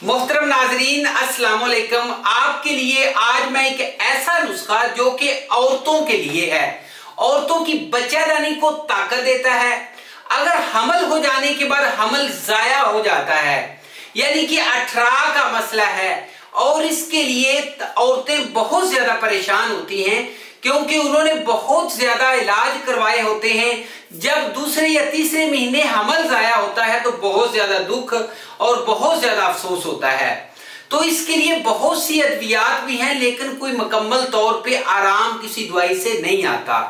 मोहतरम नाजरीन अस्सलाम वालेकुम। आपके लिए आज मैं एक ऐसा नुस्खा जो कि औरतों के लिए है, औरतों की बच्चादानी को ताकत देता है। अगर हमल हो जाने के बाद हमल जाया हो जाता है, यानी कि अठरा का मसला है, और इसके लिए औरतें बहुत ज्यादा परेशान होती हैं क्योंकि उन्होंने बहुत ज्यादा इलाज करवाए होते हैं। जब दूसरे या तीसरे महीने हमल जाया होता है तो बहुत ज्यादा दुख और बहुत ज्यादा अफसोस होता है। तो इसके लिए बहुत सी अद्वियात भी हैं, लेकिन कोई मुकम्मल तौर पे आराम किसी दवाई से नहीं आता।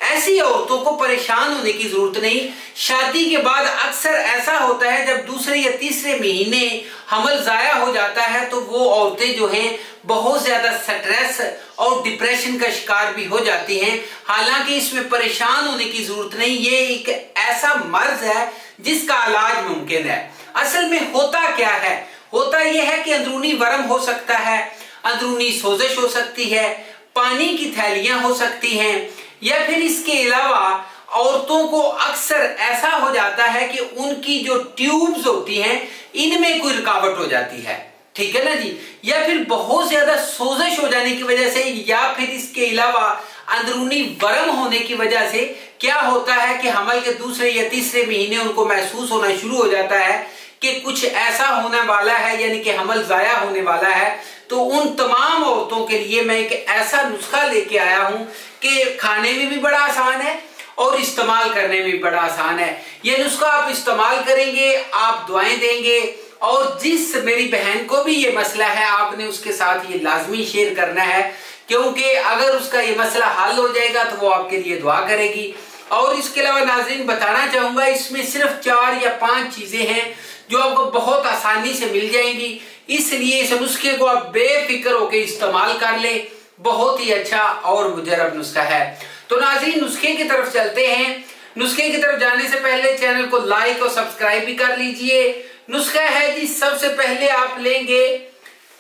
ऐसी औरतों को परेशान होने की जरूरत नहीं। शादी के बाद अक्सर ऐसा होता है, जब दूसरे या तीसरे महीने हमल जाया हो जाता है तो वो औरतें जो हैं बहुत ज्यादा स्ट्रेस और डिप्रेशन का शिकार भी हो जाती हैं। हालांकि इसमें परेशान होने की जरूरत नहीं, ये एक ऐसा मर्ज है जिसका इलाज मुमकिन है। असल में होता क्या है, होता यह है कि अंदरूनी वर्म हो सकता है, अंदरूनी सोजिश हो सकती है, पानी की थैलियां हो सकती हैं, या फिर इसके अलावा औरतों को अक्सर ऐसा हो जाता है कि उनकी जो ट्यूब्स होती हैं इनमें कोई रुकावट हो जाती है, ठीक है ना जी, या फिर बहुत ज्यादा सोजिश हो जाने की वजह से, या फिर इसके अलावा अंदरूनी वर्म होने की वजह से क्या होता है कि हमल के दूसरे या तीसरे महीने उनको महसूस होना शुरू हो जाता है कि कुछ ऐसा होने वाला है, यानी कि हमल जाया होने वाला है। तो उन तमाम औरतों के लिए मैं एक ऐसा नुस्खा लेके आया हूं कि खाने में भी बड़ा आसान है और इस्तेमाल करने में भी बड़ा आसान है। यह नुस्खा आप इस्तेमाल करेंगे, आप दुआएं देंगे, और जिस मेरी बहन को भी ये मसला है आपने उसके साथ ये लाजमी शेयर करना है, क्योंकि अगर उसका ये मसला हल हो जाएगा तो वो आपके लिए दुआ करेगी। और इसके अलावा नाज़रीन बताना चाहूंगा, इसमें सिर्फ 4 या 5 चीजें हैं जो आपको बहुत आसानी से मिल जाएंगी, इसलिए इस नुस्खे को आप बेफिक्र होकर इस्तेमाल कर ले। बहुत ही अच्छा और मुजरब नुस्खा है। तो नाज़रीन नुस्खे की तरफ चलते हैं। नुस्खे की तरफ जाने से पहले चैनल को लाइक और सब्सक्राइब भी कर लीजिए। नुस्खा है जी, सबसे पहले आप लेंगे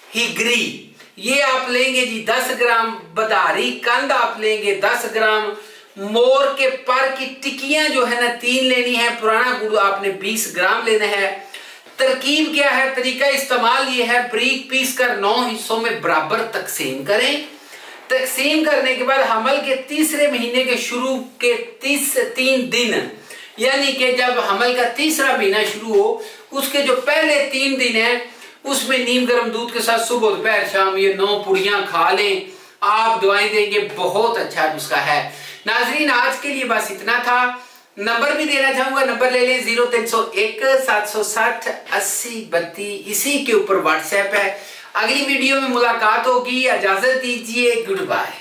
हिगरी, ये आप लेंगे जी 10 ग्राम, बदारी कंद आप लेंगे 10 ग्राम, मोर के पर की टिकियां जो है ना 3 लेनी है, पुराना गुड़ आपने 20 ग्राम लेना है। तरकीब क्या है, तरीका इस्तेमाल ये है, बारीक पीस कर 9 हिस्सों में बराबर तकसीम करें। तकसीम करने के बाद हमल के तीसरे महीने के शुरू के 3 दिन, यानी कि जब हमल का तीसरा महीना शुरू हो उसके जो पहले 3 दिन है उसमें नीम गर्म दूध के साथ सुबह दोपहर शाम ये 9 पुड़ियां खा लें। आप दुआएं देंगे, बहुत अच्छा नुस्खा है। नाजरीन आज के लिए बस इतना था। नंबर भी देना चाहूंगा, नंबर ले लें 0301 760 80 32, इसी के ऊपर व्हाट्सएप है। अगली वीडियो में मुलाकात होगी, इजाजत दीजिए, गुड बाय।